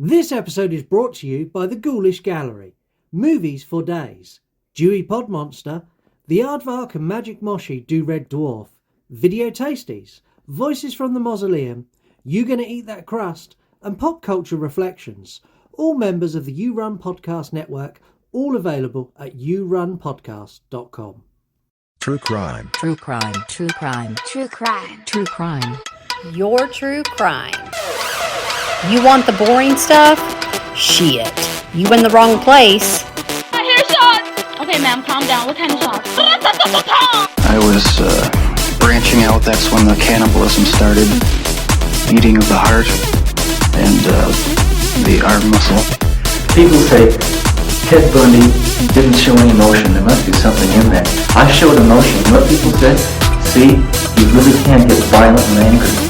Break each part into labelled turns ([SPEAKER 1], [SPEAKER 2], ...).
[SPEAKER 1] This episode is brought to you by the Ghoulish Gallery, Movies for Days, Dewey Pod Monster, The Aardvark and Magic Moshi Do Red Dwarf, Video Tasties, Voices from the Mausoleum, You Gonna Eat That Crust, and Pop Culture Reflections, all members of the You Run Podcast Network, all available at yourunpodcast.com.
[SPEAKER 2] True crime.
[SPEAKER 3] True crime. True crime.
[SPEAKER 4] True crime.
[SPEAKER 3] True crime.
[SPEAKER 5] Your true crime. You want the boring stuff? Shit. You in the wrong place.
[SPEAKER 4] I hear shots! Okay, ma'am, calm down. What kind of shots?
[SPEAKER 6] I was branching out. That's when the cannibalism started. Eating of the heart and the arm muscle.
[SPEAKER 7] People say Ted Bundy didn't show any emotion. There must be something in that. I showed emotion. You know what people said? See, you really can get violent and angry.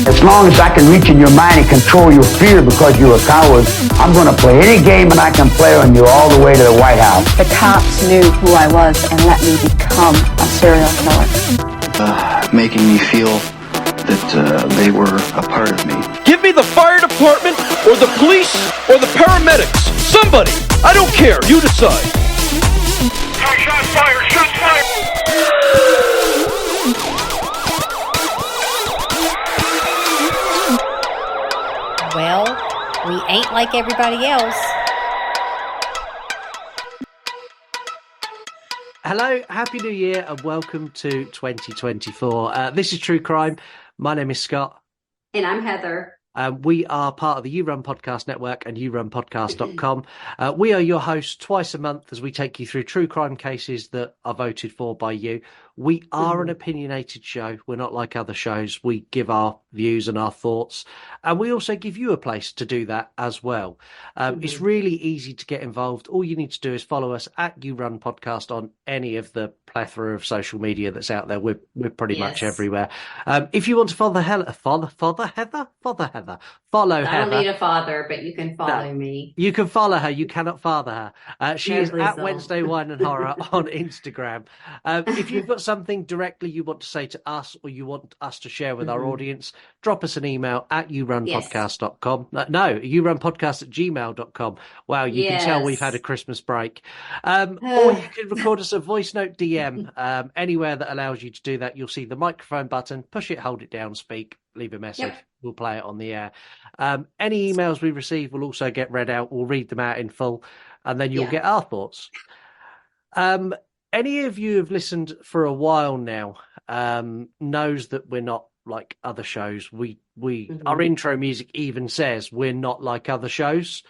[SPEAKER 8] As long as I can reach in your mind and control your fear because you're a coward, I'm going to play any game and I can play on you all the way to the White House.
[SPEAKER 9] The cops knew who I was and let me become a serial killer.
[SPEAKER 6] Making me feel that they were a part of me.
[SPEAKER 10] Give me the fire department or the police or the paramedics. Somebody. I don't care. You decide.
[SPEAKER 11] Shots fired. Shots fired.
[SPEAKER 5] Well, we ain't like everybody else.
[SPEAKER 1] Hello, Happy New Year, and welcome to 2024. This is True Crime. My name is Scott.
[SPEAKER 12] And I'm Heather.
[SPEAKER 1] We are part of the You Run Podcast Network and yourunpodcast.com. We are your hosts twice a month as we take you through true crime cases that are voted for by you. We are an opinionated show. We're not like other shows. We give our views and our thoughts, and we also give you a place to do that as well. It's really easy to get involved. All you need to do is follow us at You Run Podcast on any of the plethora of social media that's out there. We're pretty much everywhere. If you want to follow Heather.
[SPEAKER 12] I don't need a father, but you can follow me.
[SPEAKER 1] You can follow her. You cannot father her. She is at Wednesday Wine and Horror on Instagram. If you've got something directly you want to say to us or you want us to share with our audience, drop us an email at yourunpodcast.com. No, yourunpodcast@gmail.com. Wow, you can tell we've had a Christmas break. Or you can record us a voice note DM. Anywhere that allows you to do that, you'll see the microphone button. Push it, hold it down, speak, leave a message. Yep. We'll play it on the air. Any emails we receive will also get read out. We'll read them out in full, and then you'll get our thoughts. Any of you who've listened for a while now knows that we're not like other shows. Our intro music even says we're not like other shows.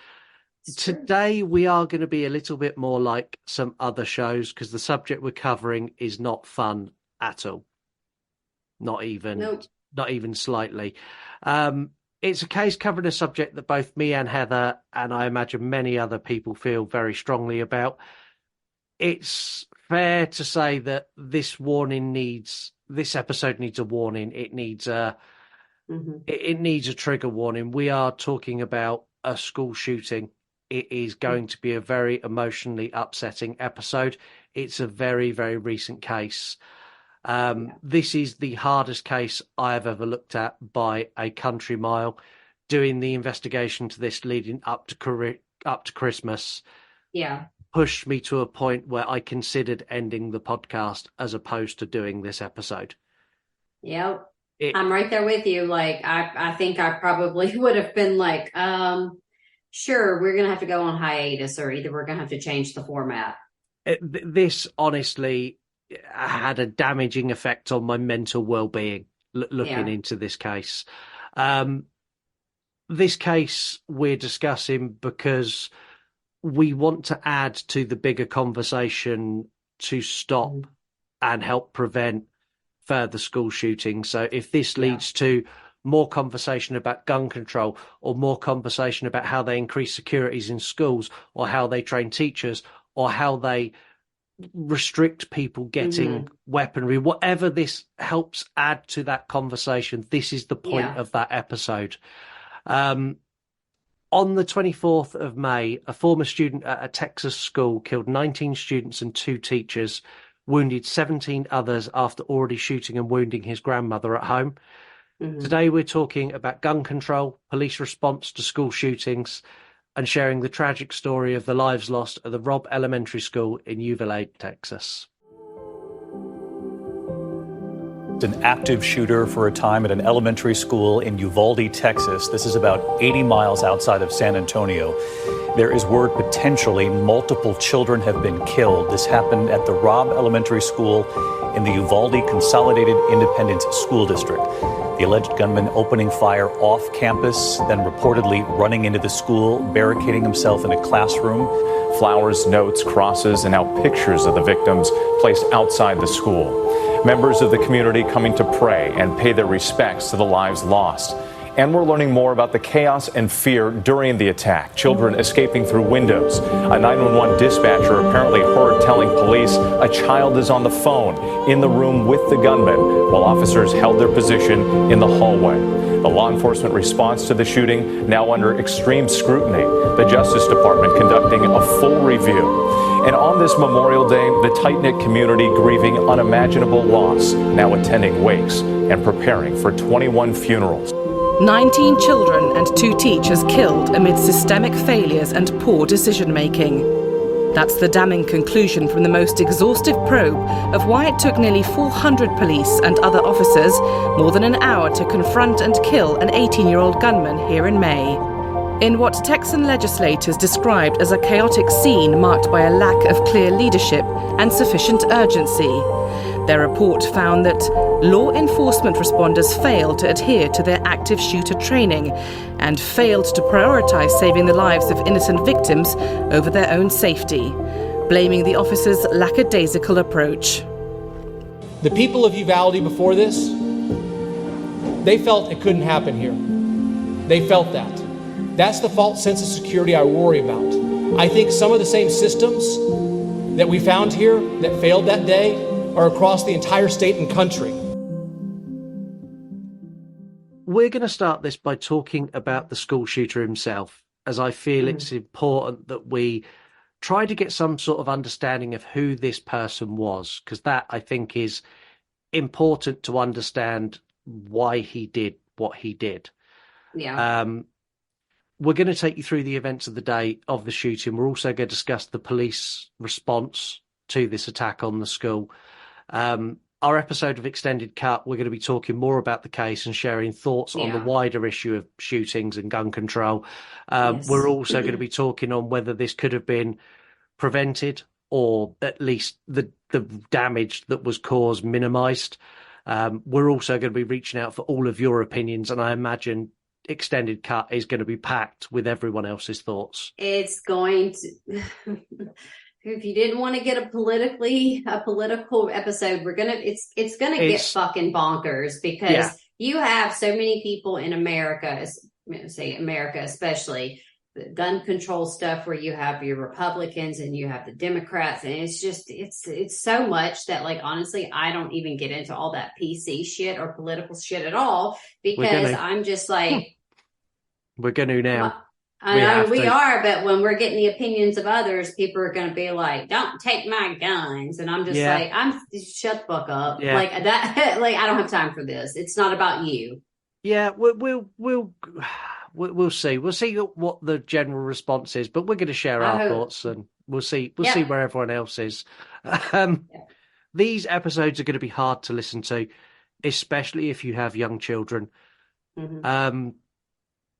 [SPEAKER 1] Today we are going to be a little bit more like some other shows because the subject we're covering is not fun at all. Not even slightly. It's a case covering a subject that both me and Heather, and I imagine many other people, feel very strongly about. It's fair to say that this episode needs a warning. It needs it needs a trigger warning. We are talking about a school shooting. It is going to be a very emotionally upsetting episode. It's a very, very recent case. This is the hardest case I have ever looked at by a country mile. Doing the investigation to this leading up to Christmas, pushed me to a point where I considered ending the podcast as opposed to doing this episode.
[SPEAKER 12] Yep, I'm right there with you. Like I think I probably would have been like, sure, we're gonna have to go on hiatus, or either we're gonna have to change the format.
[SPEAKER 1] This honestly had a damaging effect on my mental well-being looking into this case. This case we're discussing because we want to add to the bigger conversation to stop and help prevent further school shootings. So if this leads to more conversation about gun control, or more conversation about how they increase securities in schools, or how they train teachers, or how they restrict people getting weaponry, whatever this helps add to that conversation, this is the point of that episode. On the 24th of May, a former student at a Texas school killed 19 students and 2 teachers, wounded 17 others after already shooting and wounding his grandmother at home. Today we're talking about gun control, police response to school shootings, and sharing the tragic story of the lives lost at the Robb Elementary School in Uvalde, Texas.
[SPEAKER 2] An active shooter for a time at an elementary school in Uvalde, Texas. This is about 80 miles outside of San Antonio. There is word potentially multiple children have been killed. This happened at the Robb Elementary School in the Uvalde Consolidated Independent School District. The alleged gunman opening fire off campus, then reportedly running into the school, barricading himself in a classroom.
[SPEAKER 13] Flowers, notes, crosses, and now pictures of the victims placed outside the school. Members of the community coming to pray and pay their respects to the lives lost. And we're learning more about the chaos and fear during the attack. Children escaping through windows. A 911 dispatcher apparently heard telling police a child is on the phone in the room with the gunman while officers held their position in the hallway. The law enforcement response to the shooting now under extreme scrutiny. The Justice Department conducting a full review. And on this Memorial Day, the tight-knit community grieving unimaginable loss, now attending wakes and preparing for 21 funerals.
[SPEAKER 14] 19 children and 2 teachers killed amid systemic failures and poor decision-making. That's the damning conclusion from the most exhaustive probe of why it took nearly 400 police and other officers more than an hour to confront and kill an 18-year-old gunman here in May. In what Texan legislators described as a chaotic scene marked by a lack of clear leadership and sufficient urgency. Their report found that law enforcement responders failed to adhere to their active shooter training and failed to prioritize saving the lives of innocent victims over their own safety, blaming the officers' lackadaisical approach.
[SPEAKER 15] The people of Uvalde before this, they felt it couldn't happen here. They felt that. That's the false sense of security I worry about. I think some of the same systems that we found here that failed that day are across the entire state and country.
[SPEAKER 1] We're going to start this by talking about the school shooter himself, as I feel it's important that we try to get some sort of understanding of who this person was, because that, I think, is important to understand why he did what he did.
[SPEAKER 12] Yeah.
[SPEAKER 1] We're going to take you through the events of the day of the shooting. We're also going to discuss the police response to this attack on the school. Our episode of Extended Cut, we're going to be talking more about the case and sharing thoughts on the wider issue of shootings and gun control. We're also going to be talking on whether this could have been prevented or at least the damage that was caused minimized. We're also going to be reaching out for all of your opinions, and I imagine Extended Cut is going to be packed with everyone else's thoughts.
[SPEAKER 12] It's going to if you didn't want to get a political episode, it's gonna get fucking bonkers, because you have so many people in America, say America especially, the gun control stuff, where you have your Republicans and you have the Democrats, and it's just it's so much that, like, honestly, I don't even get into all that PC shit or political shit at all, because I'm just like,
[SPEAKER 1] we're going to now.
[SPEAKER 12] I know we are, but when we're getting the opinions of others, people are going to be like, "Don't take my guns," and I'm just like, shut the fuck up, like that. Like, I don't have time for this. It's not about you.
[SPEAKER 1] Yeah, we'll see. We'll see what the general response is, but we're going to share our thoughts, and we'll see where everyone else is. These episodes are going to be hard to listen to, especially if you have young children.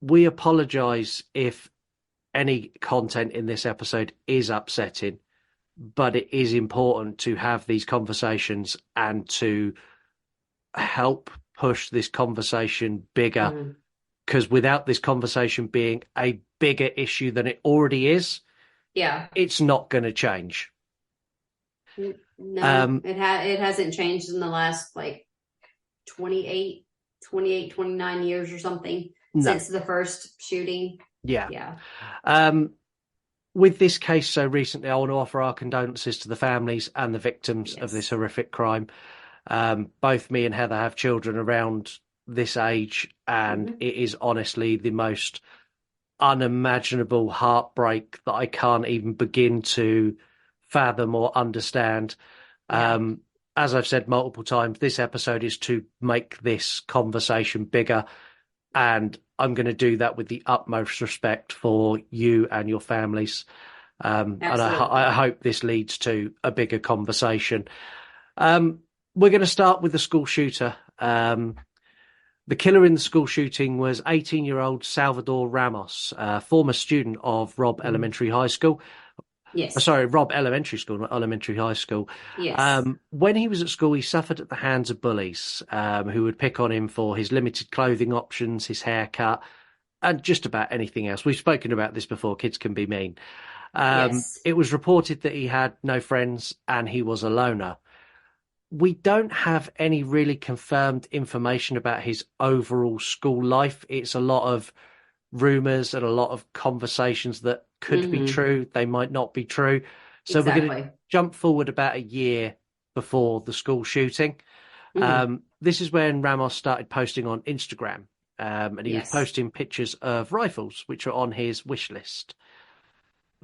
[SPEAKER 1] We apologize if any content in this episode is upsetting, but it is important to have these conversations and to help push this conversation bigger, because without this conversation being a bigger issue than it already is, it's not going to change.
[SPEAKER 12] No, it hasn't changed in the last like 29 years or something. Since the first shooting. With
[SPEAKER 1] this case so recently, I want to offer our condolences to the families and the victims of this horrific crime. Both me and Heather have children around this age, and it is honestly the most unimaginable heartbreak that I can't even begin to fathom or understand. as I've said multiple times, this episode is to make this conversation bigger. And I'm going to do that with the utmost respect for you and your families. And I hope this leads to a bigger conversation. We're going to start with the school shooter. The killer in the school shooting was 18-year-old Salvador Ramos, a former student of Robb Elementary High School.
[SPEAKER 12] Yes.
[SPEAKER 1] Sorry, Robb Elementary School, not Elementary High School.
[SPEAKER 12] Yes.
[SPEAKER 1] When he was at school, he suffered at the hands of bullies who would pick on him for his limited clothing options, his haircut, and just about anything else. We've spoken about this before. Kids can be mean.
[SPEAKER 12] Yes.
[SPEAKER 1] It was reported that he had no friends and he was a loner. We don't have any really confirmed information about his overall school life. It's a lot of rumors and a lot of conversations that could be true. They might not be true. So we're going to jump forward about a year before the school shooting. This is when Ramos started posting on Instagram. And he was posting pictures of rifles, which are on his wish list.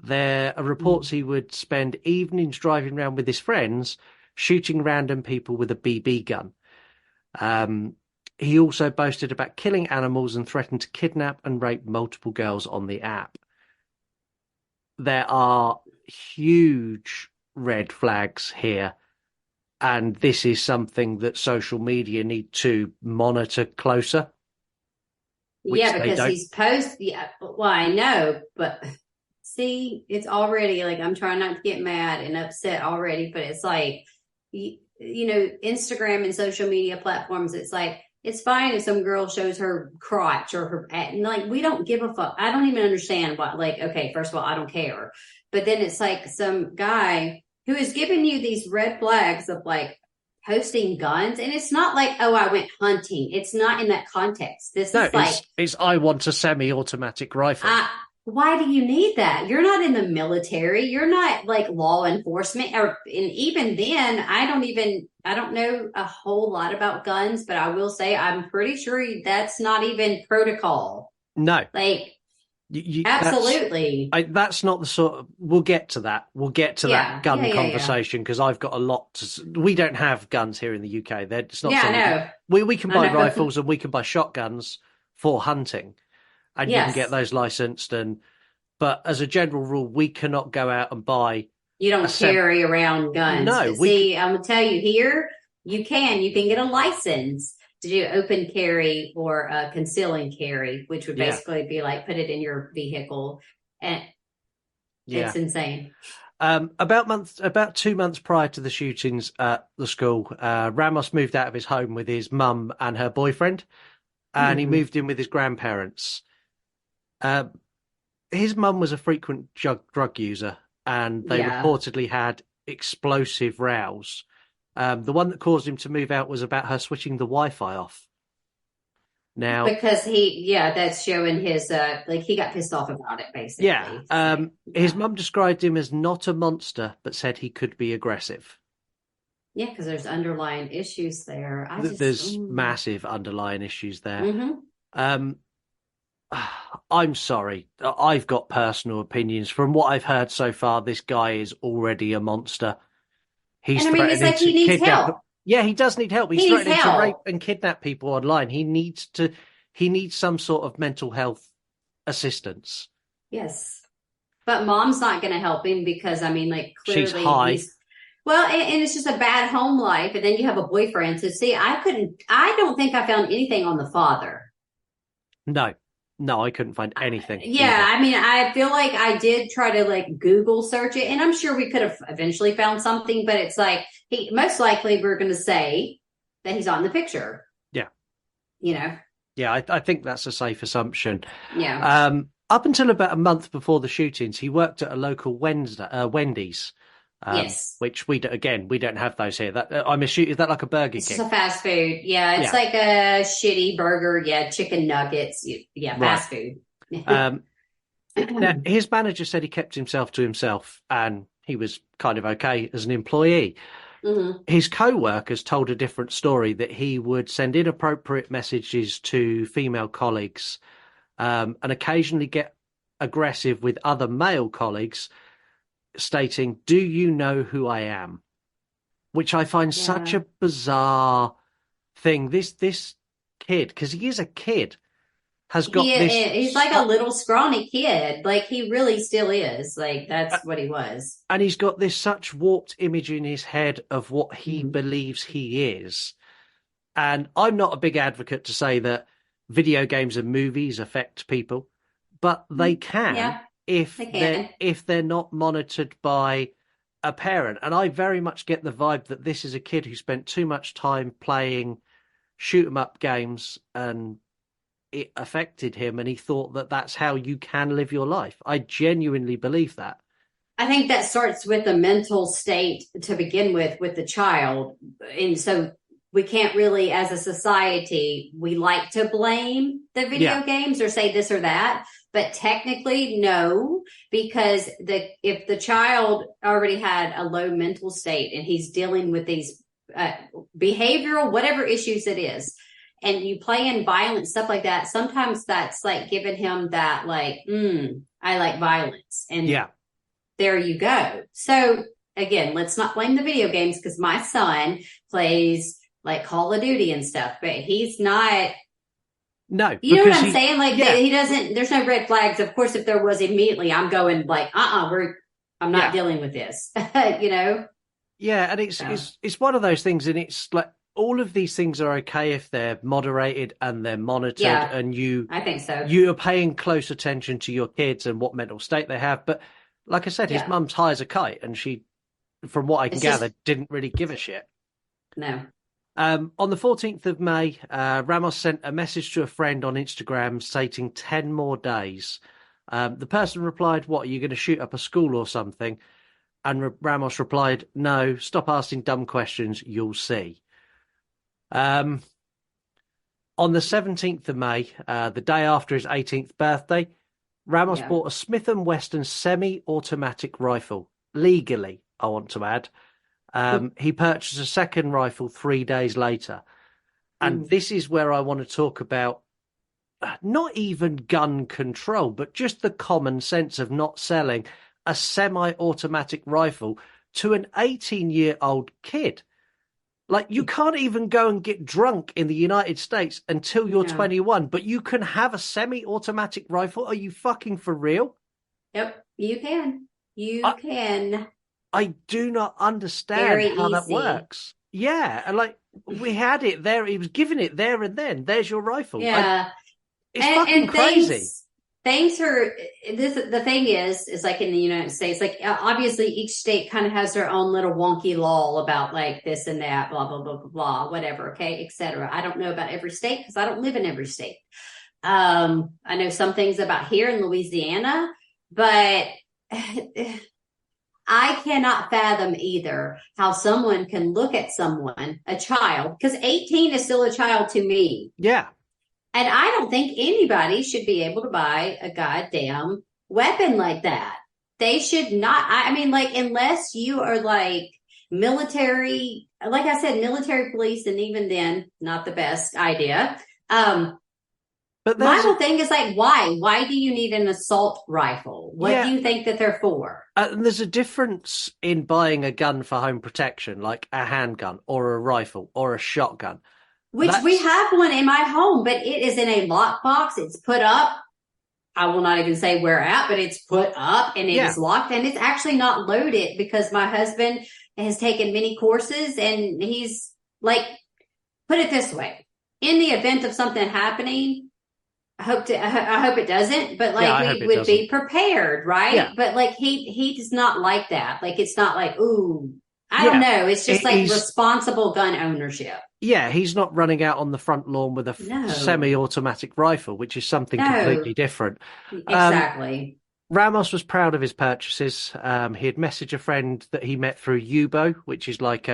[SPEAKER 1] There are reports he would spend evenings driving around with his friends, shooting random people with a BB gun. He also boasted about killing animals and threatened to kidnap and rape multiple girls on the app. There are huge red flags here, and this is something that social media need to monitor closer.
[SPEAKER 12] Yeah, because he's well, I know, but see, it's already like, I'm trying not to get mad and upset already, but it's like, you know, Instagram and social media platforms, it's like, it's fine if some girl shows her crotch or her, and like, we don't give a fuck. I don't even understand what, like, okay, first of all, I don't care. But then it's like some guy who is giving you these red flags of like posting guns. And it's not like, oh, I went hunting. It's not in that context. This is like,
[SPEAKER 1] it's I want a semi-automatic rifle.
[SPEAKER 12] Why do you need that? You're not in the military. You're not like law enforcement. And even then, I don't know a whole lot about guns, but I will say I'm pretty sure that's not even protocol.
[SPEAKER 1] No.
[SPEAKER 12] Like, absolutely.
[SPEAKER 1] That's not the sort of, we'll get to that. We'll get to that gun conversation because I've got a lot to, we don't have guns here in the UK. It's not something, we can buy rifles and we can buy shotguns for hunting. And you can get those licensed, but as a general rule, we cannot go out and buy.
[SPEAKER 12] You don't carry around guns.
[SPEAKER 1] No,
[SPEAKER 12] see, I'm gonna tell you here, you can get a license to do open carry or conceal and carry, which would basically be like put it in your vehicle, and it's insane.
[SPEAKER 1] About 2 months prior to the shootings at the school, Ramos moved out of his home with his mum and her boyfriend, and he moved in with his grandparents. His mum was a frequent drug user, and they reportedly had explosive rows. The one that caused him to move out was about her switching the Wi-Fi off. Now,
[SPEAKER 12] because that's showing his like he got pissed off about it, basically.
[SPEAKER 1] His mum described him as not a monster, but said he could be aggressive.
[SPEAKER 12] Yeah, because there's underlying issues there.
[SPEAKER 1] There's massive underlying issues there. I'm sorry. I've got personal opinions. From what I've heard so far, this guy is already a monster.
[SPEAKER 12] It's like he needs help.
[SPEAKER 1] Yeah, he does need help. He's threatening to rape and kidnap people online. He needs some sort of mental health assistance.
[SPEAKER 12] Yes. But mom's not going to help him because, clearly
[SPEAKER 1] she's high.
[SPEAKER 12] Well, and it's just a bad home life. And then you have a boyfriend. So see, I don't think I found anything on the father.
[SPEAKER 1] No, I couldn't find anything.
[SPEAKER 12] I feel like I did try to like Google search it, and I'm sure we could have eventually found something, but it's like most likely we're going to say that he's on the picture. Yeah.
[SPEAKER 1] Yeah, I think that's a safe assumption.
[SPEAKER 12] Yeah.
[SPEAKER 1] Up until about a month before the shootings, he worked at a local Wendy's.
[SPEAKER 12] Yes.
[SPEAKER 1] Which we don't have those here. I'm assuming, is that like a Burger King?
[SPEAKER 12] It's just a fast food. Yeah, it's like a shitty burger. Yeah, chicken nuggets. Yeah, fast food.
[SPEAKER 1] Now, his manager said he kept himself to himself and he was kind of okay as an employee.
[SPEAKER 12] Mm-hmm.
[SPEAKER 1] His co-workers told a different story, that he would send inappropriate messages to female colleagues and occasionally get aggressive with other male colleagues, stating, "Do you know who I am?" which I find such a bizarre thing. This kid, because he is a kid, has got this.
[SPEAKER 12] He's like a little scrawny kid. Like, he really still is. Like, that's what he was.
[SPEAKER 1] And he's got this such warped image in his head of what he believes he is. And I'm not a big advocate to say that video games and movies affect people, but they can if they're not monitored by a parent. And I very much get the vibe that this is a kid who spent too much time playing shoot 'em up games, and it affected him, and he thought that that's how you can live your life. I genuinely believe that.
[SPEAKER 12] I think that starts with a mental state to begin with the child. And so we can't really, as a society, we like to blame the video games or say this or that, but technically no, because if the child already had a low mental state and he's dealing with these behavioral, whatever issues it is, and you play in violence, stuff like that, sometimes that's like giving him that, like, I like violence. And there you go. So again, let's not blame the video games, because my son plays like Call of Duty and stuff, but he's not.
[SPEAKER 1] No.
[SPEAKER 12] You know what I'm saying? Like, he doesn't, there's no red flags. Of course, if there was, immediately I'm going like, I'm not dealing with this, you know?
[SPEAKER 1] Yeah. And it's one of those things, and it's like, all of these things are okay if they're moderated and they're monitored, and
[SPEAKER 12] I think so.
[SPEAKER 1] You're paying close attention to your kids and what mental state they have. But like I said, his mum's high as a kite, and she, from what I can gather, didn't really give a shit.
[SPEAKER 12] No.
[SPEAKER 1] On the 14th of May, Ramos sent a message to a friend on Instagram stating 10 more days. The person replied, "What, are you going to shoot up a school or something?" And Ramos replied, "No, stop asking dumb questions, you'll see." On the 17th of May, the day after his 18th birthday, Ramos bought a Smith & Wesson semi-automatic rifle, legally, I want to add. He purchased a second rifle 3 days later. And this is where I want to talk about not even gun control, but just the common sense of not selling a semi-automatic rifle to an 18-year-old kid. Like, you can't even go and get drunk in the United States until you're 21, but you can have a semi-automatic rifle. Are you fucking for real?
[SPEAKER 12] Yep, you can. You can.
[SPEAKER 1] I do not understand how that works. Yeah, and like, we had it there. He was giving it there and then. There's your rifle.
[SPEAKER 12] Yeah.
[SPEAKER 1] It's fucking crazy.
[SPEAKER 12] Things are, the thing is like in the United States, like obviously each state kind of has their own little wonky law about like this and that, blah, blah, blah, blah, blah, whatever. Okay. Etc. I don't know about every state because I don't live in every state. I know some things about here in Louisiana, but I cannot fathom either how someone can look at someone, a child, because 18 is still a child to me.
[SPEAKER 1] Yeah.
[SPEAKER 12] And I don't think anybody should be able to buy a goddamn weapon like that. They should not. I mean, like, unless you are like military, like I said, military police, and even then, not the best idea. But my whole thing is like, why? Why do you need an assault rifle? What do you think that they're for?
[SPEAKER 1] There's a difference in buying a gun for home protection, like a handgun or a rifle or a shotgun.
[SPEAKER 12] Which we have one in my home, but it is in a lockbox. It's put up. I will not even say where at, but it's put up and it is locked, and it's actually not loaded because my husband has taken many courses, and he's like, put it this way. In the event of something happening, I hope it doesn't, but like we would be prepared, right? Yeah. But like he does not like that. Like, it's not like, ooh, I don't know. It's just like responsible gun ownership.
[SPEAKER 1] Yeah, he's not running out on the front lawn with a semi-automatic rifle, which is something completely different.
[SPEAKER 12] Exactly.
[SPEAKER 1] Ramos was proud of his purchases. He had messaged a friend that he met through Yubo, which is like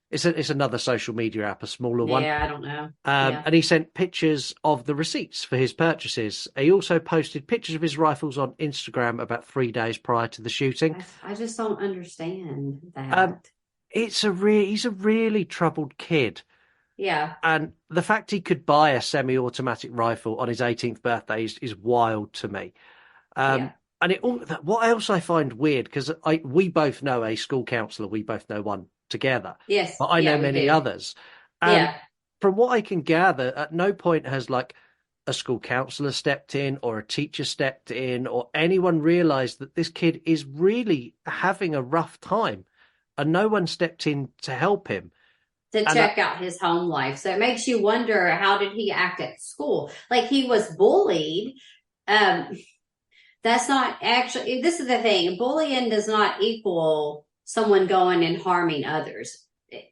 [SPEAKER 1] it's another social media app, a smaller one.
[SPEAKER 12] Yeah, I don't know.
[SPEAKER 1] And he sent pictures of the receipts for his purchases. He also posted pictures of his rifles on Instagram about 3 days prior to the shooting.
[SPEAKER 12] I just don't understand that.
[SPEAKER 1] He's a really troubled kid.
[SPEAKER 12] Yeah.
[SPEAKER 1] And the fact he could buy a semi-automatic rifle on his 18th birthday is wild to me. And what else I find weird, because we both know a school counsellor, we both know one together.
[SPEAKER 12] Yes.
[SPEAKER 1] But I know
[SPEAKER 12] we
[SPEAKER 1] many
[SPEAKER 12] do.
[SPEAKER 1] others. And
[SPEAKER 12] Yeah.
[SPEAKER 1] from what I can gather, at no point has like a school counselor stepped in or a teacher stepped in or anyone realized that this kid is really having a rough time, and no one stepped in to help him.
[SPEAKER 12] To check out his home life. So it makes you wonder, how did he act at school? Like, he was bullied. That's not actually, this is the thing. Bullying does not equal someone going and harming others.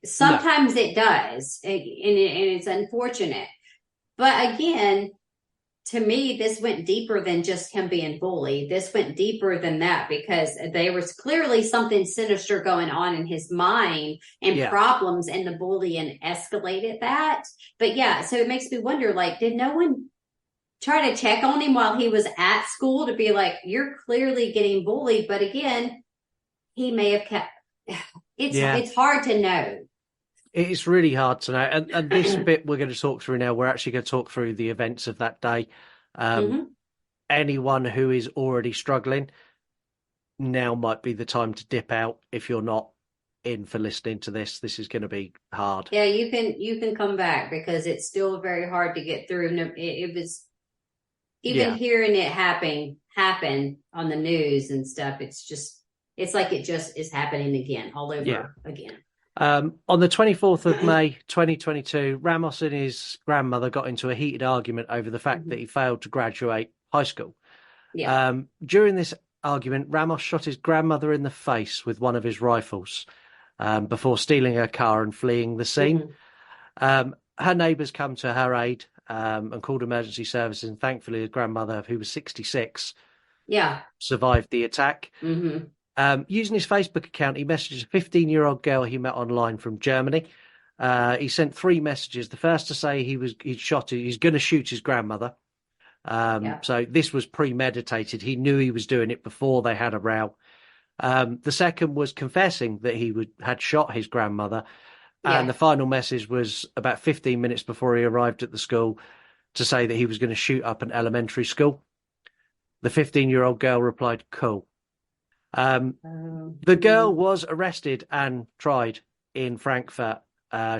[SPEAKER 12] Sometimes it does, and it's unfortunate. But again, to me, this went deeper than just him being bullied. This went deeper than that, because there was clearly something sinister going on in his mind and problems, and the bullying escalated that. But yeah, so it makes me wonder, like, did no one try to check on him while he was at school to be like, you're clearly getting bullied? But again, he may have kept, it's hard to know.
[SPEAKER 1] It's really hard to know. And this bit we're going to talk through now, we're actually going to talk through the events of that day. Anyone who is already struggling, now might be the time to dip out. If you're not in for listening to this, this is going to be hard.
[SPEAKER 12] Yeah, you can come back, because it's still very hard to get through. It was, even hearing it happen on the news and stuff, it's like it just is happening again, all over again.
[SPEAKER 1] On the 24th of May, 2022, Ramos and his grandmother got into a heated argument over the fact that he failed to graduate high school. During this argument, Ramos shot his grandmother in the face with one of his rifles before stealing her car and fleeing the scene. Her neighbours come to her aid and called emergency services, and thankfully his grandmother, who was 66, survived the attack. Using his Facebook account, he messaged a 15-year-old girl he met online from Germany. He sent 3 messages. The first to say he's going to shoot his grandmother. So this was premeditated. He knew he was doing it before they had a row. The second was confessing that he had shot his grandmother. And the final message was about 15 minutes before he arrived at the school to say that he was going to shoot up an elementary school. The 15-year-old girl replied, "Cool." The girl was arrested and tried in Frankfurt.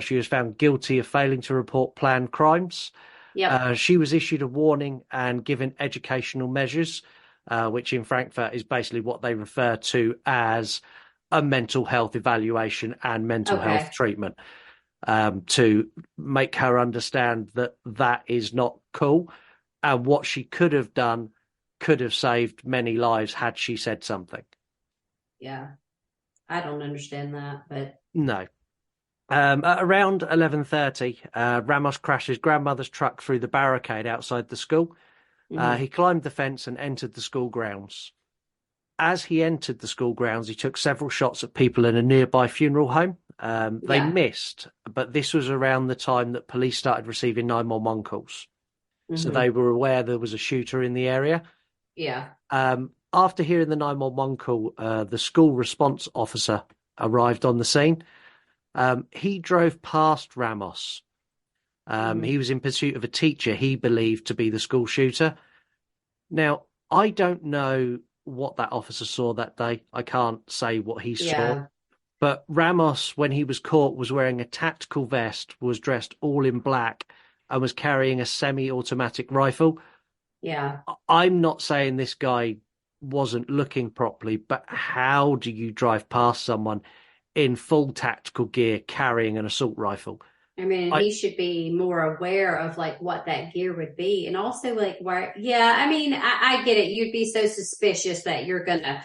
[SPEAKER 1] She was found guilty of failing to report planned crimes. She was issued a warning and given educational measures, which in Frankfurt is basically what they refer to as a mental health evaluation and mental health treatment, to make her understand that that is not cool, and what she could have done could have saved many lives had she said something.
[SPEAKER 12] I don't understand that, but
[SPEAKER 1] no. At around 11:30, Ramos crashed his grandmother's truck through the barricade outside the school. He climbed the fence and entered the school grounds. As he entered the school grounds, he took several shots at people in a nearby funeral home. They missed, but this was around the time that police started receiving 911 calls. So they were aware there was a shooter in the area. After hearing the 911 call, the school response officer arrived on the scene. He drove past Ramos. He was in pursuit of a teacher he believed to be the school shooter. Now, I don't know what that officer saw that day. I can't say what he saw. But Ramos, when he was caught, was wearing a tactical vest, was dressed all in black, and was carrying a semi-automatic rifle. I'm not saying this guy wasn't looking properly, but how do you drive past someone in full tactical gear carrying an assault rifle?
[SPEAKER 12] I mean, he should be more aware of like what that gear would be, and also like where. I mean, I get it. You'd be so suspicious that you're gonna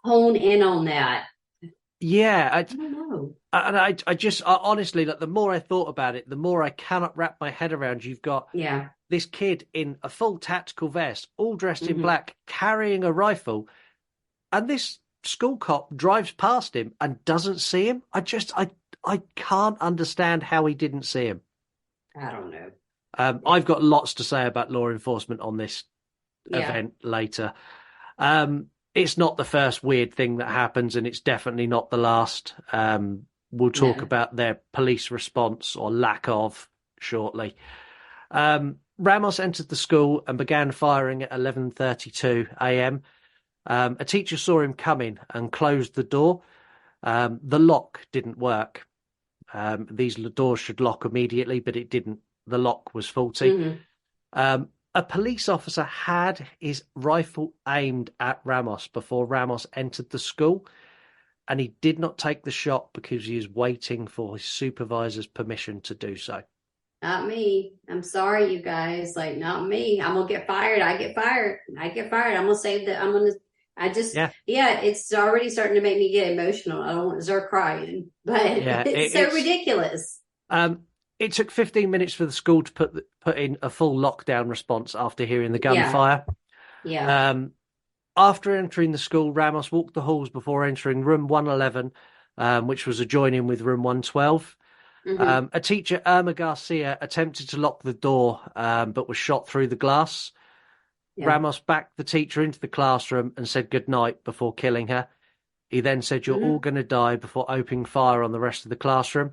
[SPEAKER 12] hone in on that.
[SPEAKER 1] I
[SPEAKER 12] don't know.
[SPEAKER 1] And I just honestly, like, the more I thought about it, the more I cannot wrap my head around. You've got this kid in a full tactical vest, all dressed in black, carrying a rifle, and this school cop drives past him and doesn't see him. I can't understand how he didn't see him.
[SPEAKER 12] I don't know.
[SPEAKER 1] I've got lots to say about law enforcement on this event later. It's not the first weird thing that happens, and it's definitely not the last. We'll talk about their police response or lack of shortly. Ramos entered the school and began firing at 11:32 a.m. A teacher saw him coming and closed the door. The lock didn't work. These doors should lock immediately, but it didn't. The lock was faulty. A police officer had his rifle aimed at Ramos before Ramos entered the school, and he did not take the shot because he was waiting for his supervisor's permission to do so.
[SPEAKER 12] Not me. I'm sorry, you guys. Like, not me. I'm gonna get fired. I get fired. I'm gonna say that. It's already starting to make me get emotional. I don't want to start crying, but it's so ridiculous.
[SPEAKER 1] It took 15 minutes for the school to put in a full lockdown response after hearing the gunfire. After entering the school, Ramos walked the halls before entering room 111, which was adjoining with room 112. A teacher, Irma Garcia, attempted to lock the door, but was shot through the glass. Ramos backed the teacher into the classroom and said goodnight before killing her. He then said, "You're all going to die," before opening fire on the rest of the classroom.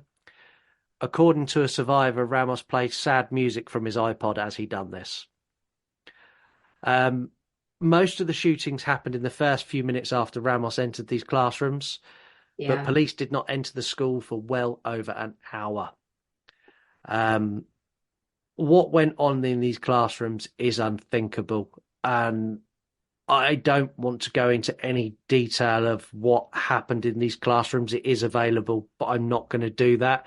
[SPEAKER 1] According to a survivor, Ramos played sad music from his iPod as he done this. Most of the shootings happened in the first few minutes after Ramos entered these classrooms, but police did not enter the school for well over an hour. What went on in these classrooms is unthinkable, and I don't want to go into any detail of what happened in these classrooms. It is available, but I'm not going to do that.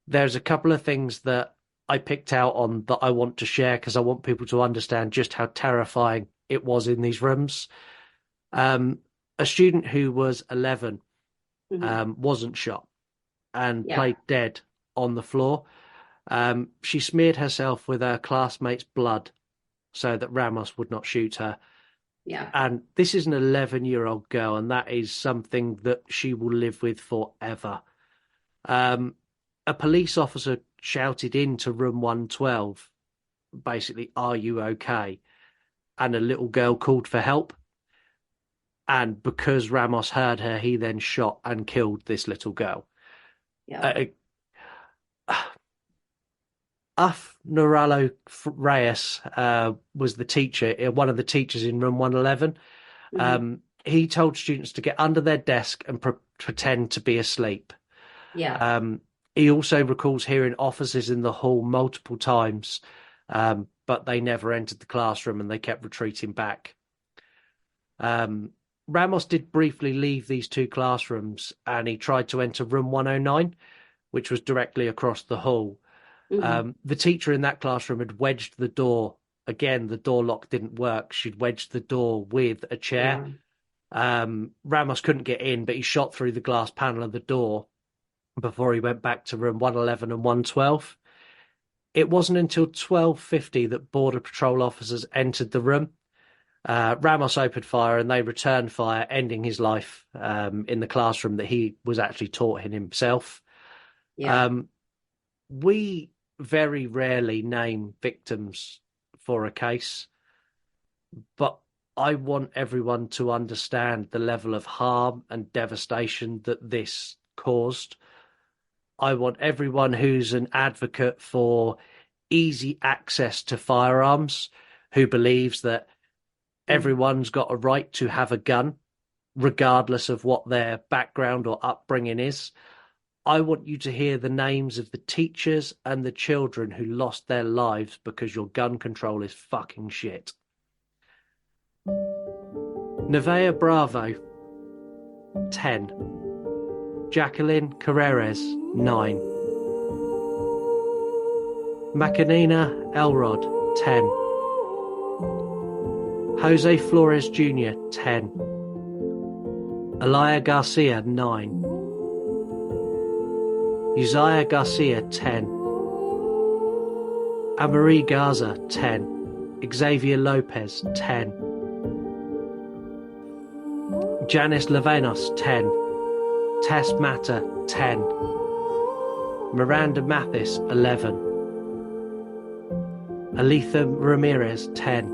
[SPEAKER 1] There's a couple of things that I picked out on that I want to share because I want people to understand just how terrifying it was in these rooms. A student who was 11 wasn't shot and played dead on the floor. She smeared herself with her classmate's blood so that Ramos would not shoot her. And this is an 11-year-old girl, and that is something that she will live with forever. A police officer shouted into room 112, basically, "Are you okay?" And a little girl called for help. And because Ramos heard her, he then shot and killed this little girl. Nuralo Reyes was the teacher, one of the teachers in room 111. He told students to get under their desk and pretend to be asleep. He also recalls hearing officers in the hall multiple times, but they never entered the classroom and they kept retreating back. Ramos did briefly leave these two classrooms and he tried to enter room 109, which was directly across the hall. The teacher in that classroom had wedged the door. Again, the door lock didn't work. She'd wedged the door with a chair. Ramos couldn't get in, but he shot through the glass panel of the door before he went back to room 111 and 112. It wasn't until 12:50 that Border Patrol officers entered the room. Ramos opened fire and they returned fire, ending his life in the classroom that he was actually taught in himself. We very rarely name victims for a case, but I want everyone to understand the level of harm and devastation that this caused. I want everyone who's an advocate for easy access to firearms, who believes that everyone's got a right to have a gun, regardless of what their background or upbringing is. I want you to hear the names of the teachers and the children who lost their lives because your gun control is fucking shit. Nevea Bravo, 10. Jacqueline Carreras, 9. Macanina Elrod, 10. Jose Flores Jr., 10. Elia Garcia, 9. Uzziah Garcia, 10. Amarie Garza, 10. Xavier Lopez, 10. Janice Levenos, 10. Tess Mata, 10. Miranda Mathis, 11. Aletha Ramirez, 10.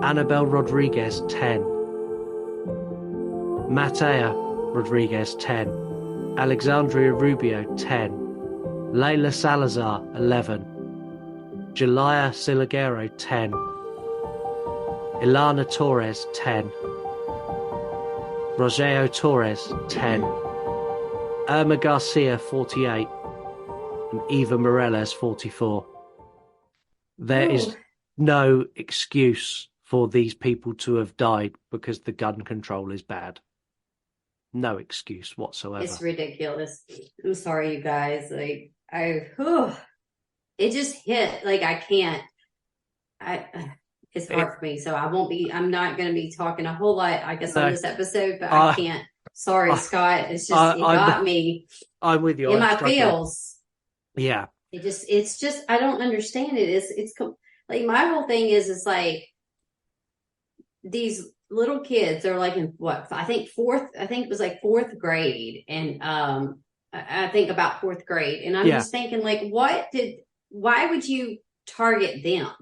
[SPEAKER 1] Annabelle Rodriguez, 10. Matea Rodriguez, 10. Alexandria Rubio, 10. Layla Salazar, 11. Jelaya Silagero, 10. Ilana Torres, 10. Rogeo Torres, 10. Irma Garcia, 48, and Eva Morales, 44. There is no excuse for these people to have died because the gun control is bad. No excuse whatsoever.
[SPEAKER 12] It's ridiculous. I'm sorry, you guys. Like, it just hit. Like, I can't. It's hard for me, so I'm not going to be talking a whole lot, I guess, on this episode, but I can't. Sorry, Scott. It's just, it got me.
[SPEAKER 1] I'm with you.
[SPEAKER 12] In my feels.
[SPEAKER 1] Yeah.
[SPEAKER 12] It's just, I don't understand it. It's like, my whole thing is like, these little kids are like in what, I think it was like fourth grade. And, I think about fourth grade. And I'm just thinking, like, why would you target them?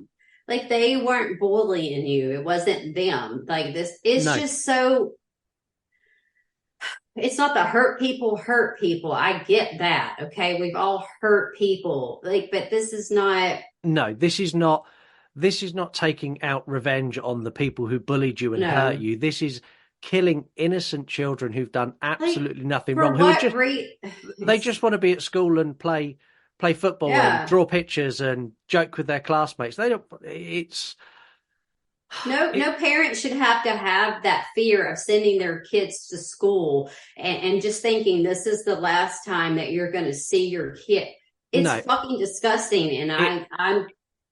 [SPEAKER 12] Like, they weren't bullying you. It wasn't them. Like, this, it's just so, it's not the hurt people. I get that. Okay. We've all hurt people. Like, but this is not.
[SPEAKER 1] No, this is not taking out revenge on the people who bullied you and hurt you. This is killing innocent children who've done absolutely nothing wrong. They just want to be at school and play football and draw pictures and joke with their classmates. They don't.
[SPEAKER 12] No parent should have to have that fear of sending their kids to school and just thinking this is the last time that you're going to see your kid. It's fucking disgusting, and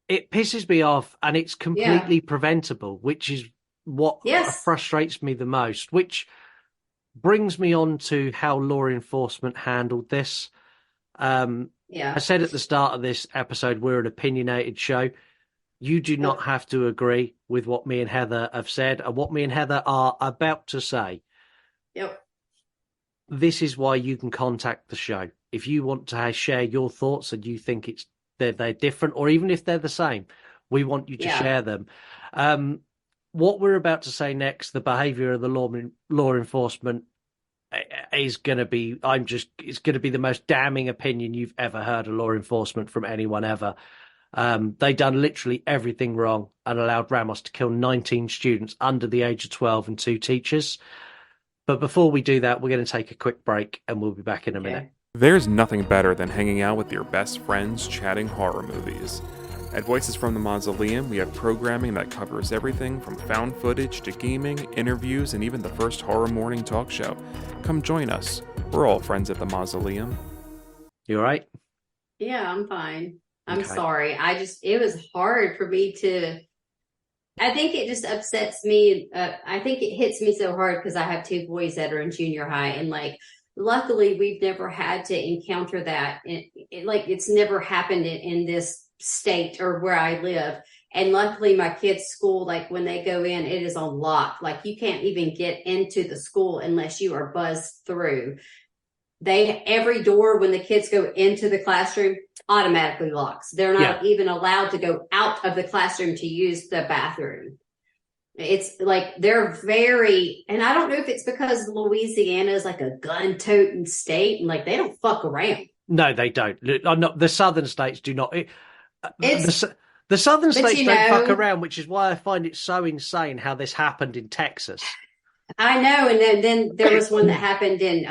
[SPEAKER 1] it pisses me off, and it's completely preventable, which is what frustrates me the most. Which brings me on to how law enforcement handled this. I said at the start of this episode, we're an opinionated show. You do not have to agree with what me and Heather have said and what me and Heather are about to say.
[SPEAKER 12] Yep.
[SPEAKER 1] This is why you can contact the show. If you want to share your thoughts and you think they're different, or even if they're the same, we want you to share them. What we're about to say next, the behavior of the law enforcement, is going to be, it's going to be the most damning opinion you've ever heard of law enforcement from anyone ever. They done literally everything wrong and allowed Ramos to kill 19 students under the age of 12 and 2 teachers. But before we do that, we're going to take a quick break and we'll be back in a minute.
[SPEAKER 16] There's nothing better than hanging out with your best friends chatting horror movies. At Voices from the Mausoleum, we have programming that covers everything from found footage to gaming, interviews, and even the first horror morning talk show. Come join us. We're all friends at the Mausoleum.
[SPEAKER 1] You all right?
[SPEAKER 12] Yeah, I'm fine. I'm sorry. It was hard for me I think it just upsets me. I think it hits me so hard because I have 2 boys that are in junior high, and like, luckily we've never had to encounter that. It's never happened in this state or where I live. And luckily my kids' school, like when they go in, it is on lock. Like, you can't even get into the school unless you are buzzed through. Every door when the kids go into the classroom automatically locks. They're not even allowed to go out of the classroom to use the bathroom. It's like, they're very, and I don't know if it's because Louisiana is like a gun-toting state and like they don't fuck around.
[SPEAKER 1] No, they don't. The southern states do not. The southern states don't fuck around, which is why I find it so insane how this happened in Texas.
[SPEAKER 12] I know. And then there was one that happened in,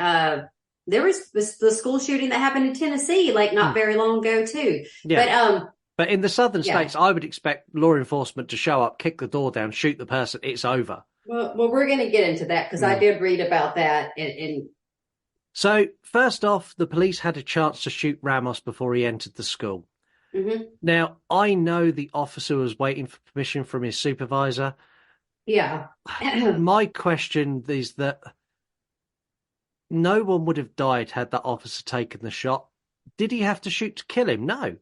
[SPEAKER 12] there was the school shooting that happened in Tennessee, like not very long ago too.
[SPEAKER 1] Yeah. But in the southern states, I would expect law enforcement to show up, kick the door down, shoot the person. It's over.
[SPEAKER 12] Well, we're going to get into that because I did read about that.
[SPEAKER 1] So first off, the police had a chance to shoot Ramos before he entered the school.
[SPEAKER 12] Mm-hmm.
[SPEAKER 1] Now, I know the officer was waiting for permission from his supervisor.
[SPEAKER 12] Yeah.
[SPEAKER 1] My question is that no one would have died had that officer taken the shot. Did he have to shoot to kill him? No.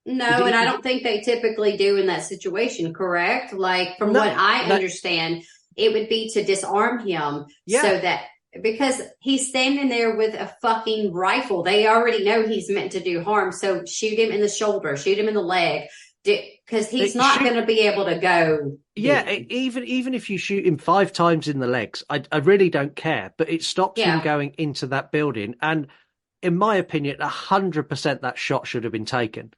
[SPEAKER 12] No, and I don't think they typically do in that situation, correct? Like, from what I understand, it would be to disarm him so that, because he's standing there with a fucking rifle. They already know he's meant to do harm. So shoot him in the shoulder, shoot him in the leg, because he's not going to be able to go.
[SPEAKER 1] Yeah, even if you shoot him 5 times in the legs, I really don't care. But it stops him going into that building. And in my opinion, 100% that shot should have been taken.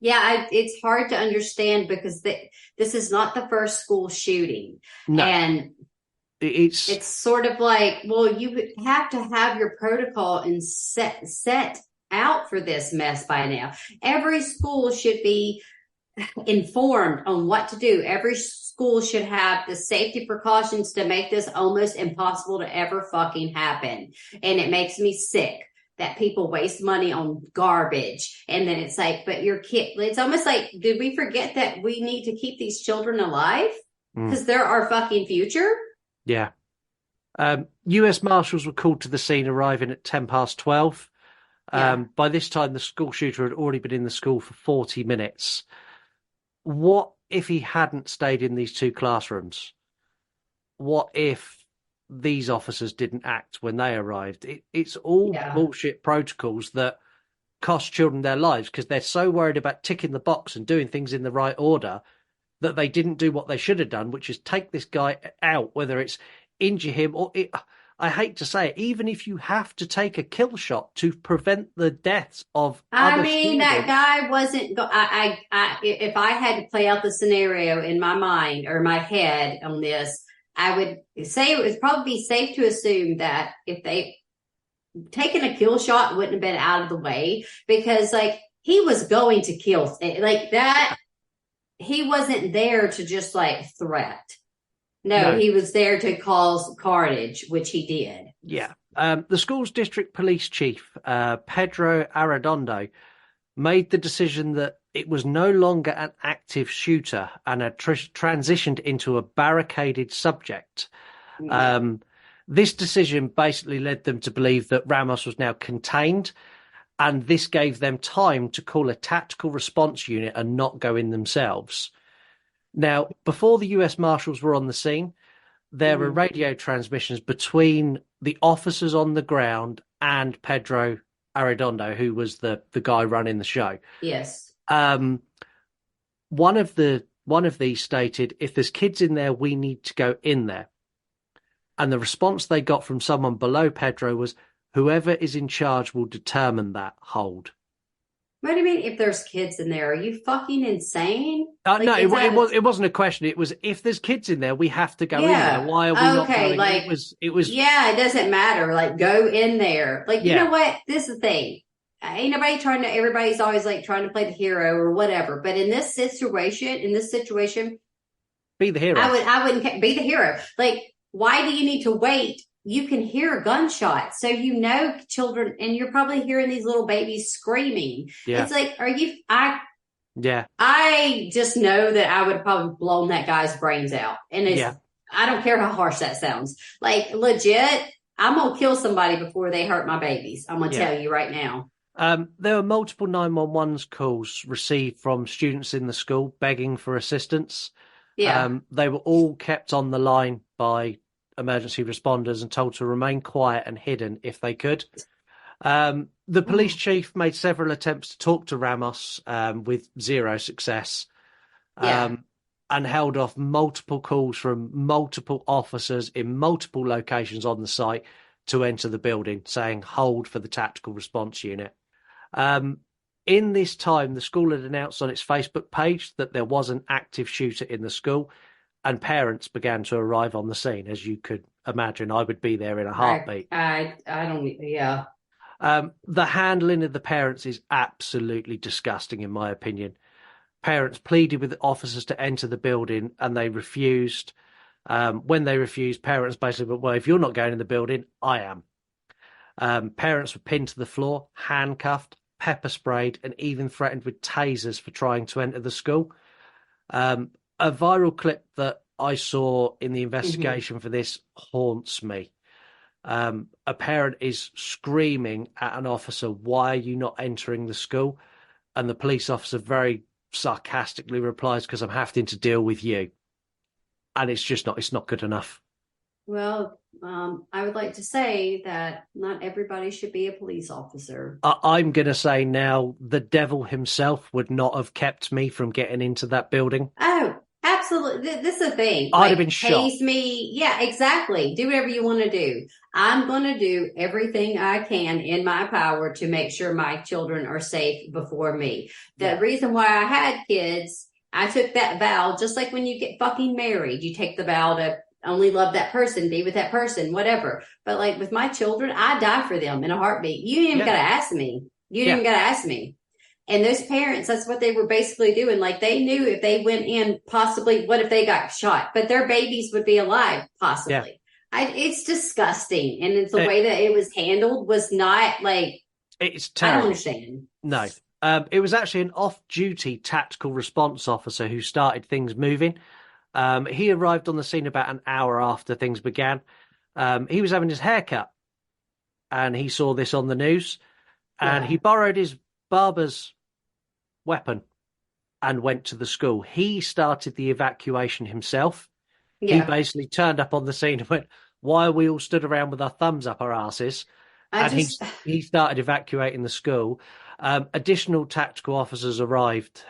[SPEAKER 12] Yeah, it's hard to understand because this is not the first school shooting.
[SPEAKER 1] No.
[SPEAKER 12] And
[SPEAKER 1] It's
[SPEAKER 12] sort of like, well, you have to have your protocol and set out for this mess by now. Every school should be informed on what to do. Every school should have the safety precautions to make this almost impossible to ever fucking happen. And it makes me sick that people waste money on garbage. And then it's like, but your kid, it's almost like, did we forget that we need to keep these children alive? Because they're our fucking future.
[SPEAKER 1] Yeah. U.S. Marshals were called to the scene, arriving at 12:10. By this time, the school shooter had already been in the school for 40 minutes. What if he hadn't stayed in these two classrooms? What if these officers didn't act when they arrived? It's all bullshit protocols that cost children their lives because they're so worried about ticking the box and doing things in the right order that they didn't do what they should have done, which is take this guy out, whether it's injure him or I hate to say it, even if you have to take a kill shot to prevent the deaths of other students.
[SPEAKER 12] That guy wasn't if I had to play out the scenario in my mind or my head on this, I would say it would probably be safe to assume that if they taken a kill shot wouldn't have been out of the way, because like he was going to kill like that. He wasn't there to just like threat. No, he was there to cause carnage, which he did.
[SPEAKER 1] Yeah. The school's district police chief, Pedro Arredondo, made the decision that it was no longer an active shooter and had transitioned into a barricaded subject. This decision basically led them to believe that Ramos was now contained, and this gave them time to call a tactical response unit and not go in themselves. Now, before the U.S. Marshals were on the scene, there were radio transmissions between the officers on the ground and Pedro Arredondo, who was the guy running the show.
[SPEAKER 12] Yes.
[SPEAKER 1] One of these stated, "If there's kids in there, we need to go in there." And the response they got from someone below Pedro was, "Whoever is in charge will determine that. Hold."
[SPEAKER 12] What do you mean if there's kids in there? Are you fucking insane?
[SPEAKER 1] No, it wasn't a question. It was, if there's kids in there, we have to go in there. Why are we not going?
[SPEAKER 12] Like,
[SPEAKER 1] it was.
[SPEAKER 12] Yeah, it doesn't matter. Like, go in there. Like, you know what? This is the thing. Ain't nobody everybody's always like trying to play the hero or whatever. But in this situation,
[SPEAKER 1] be the hero.
[SPEAKER 12] I wouldn't be the hero. Like, why do you need to wait? You can hear gunshots. So, children, and you're probably hearing these little babies screaming. Yeah. It's like, I just know that I would have probably blown that guy's brains out. And I don't care how harsh that sounds. Like, legit, I'm going to kill somebody before they hurt my babies. I'm going to tell you right now.
[SPEAKER 1] There were multiple 911 calls received from students in the school begging for assistance. Yeah. They were all kept on the line by emergency responders and told to remain quiet and hidden if they could. The police chief made several attempts to talk to Ramos with zero success, and held off multiple calls from multiple officers in multiple locations on the site to enter the building, saying hold for the tactical response unit. In this time, the school had announced on its Facebook page that there was an active shooter in the school, and parents began to arrive on the scene. As you could imagine, I would be there in a heartbeat.
[SPEAKER 12] I don't, yeah.
[SPEAKER 1] The handling of the parents is absolutely disgusting, in my opinion. Parents pleaded with officers to enter the building, and they refused. When they refused, parents basically went, "Well, if you're not going in the building, I am." Parents were pinned to the floor, handcuffed, pepper sprayed, and even threatened with tasers for trying to enter the school. A viral clip that I saw in the investigation for this haunts me. A parent is screaming at an officer, "Why are you not entering the school?" And the police officer very sarcastically replies, "Because I'm having to deal with you." And it's not good enough.
[SPEAKER 12] Well, I would like to say that not everybody should be a police officer.
[SPEAKER 1] I'm going to say now, the devil himself would not have kept me from getting into that building.
[SPEAKER 12] Oh, absolutely. This is the thing.
[SPEAKER 1] I'd have been shot.
[SPEAKER 12] Pays me. Yeah, exactly. Do whatever you want to do. I'm going to do everything I can in my power to make sure my children are safe before me. The reason why I had kids, I took that vow, just like when you get fucking married, you take the vow to only love that person, be with that person, whatever. But like with my children, I die for them in a heartbeat. You didn't even got to ask me. You didn't even got to ask me. And those parents, that's what they were basically doing. Like they knew if they went in, possibly, what if they got shot? But their babies would be alive, possibly. Yeah. It's disgusting. And it's the way that it was handled was not like,
[SPEAKER 1] it's terrible.
[SPEAKER 12] I don't understand.
[SPEAKER 1] No. It was actually an off-duty tactical response officer who started things moving. He arrived on the scene about an hour after things began. He was having his hair cut and he saw this on the news and he borrowed his barber's weapon and went to the school. He started the evacuation himself. He basically turned up on the scene and went, why are we all stood around with our thumbs up our asses? He started evacuating the school. Additional tactical officers arrived,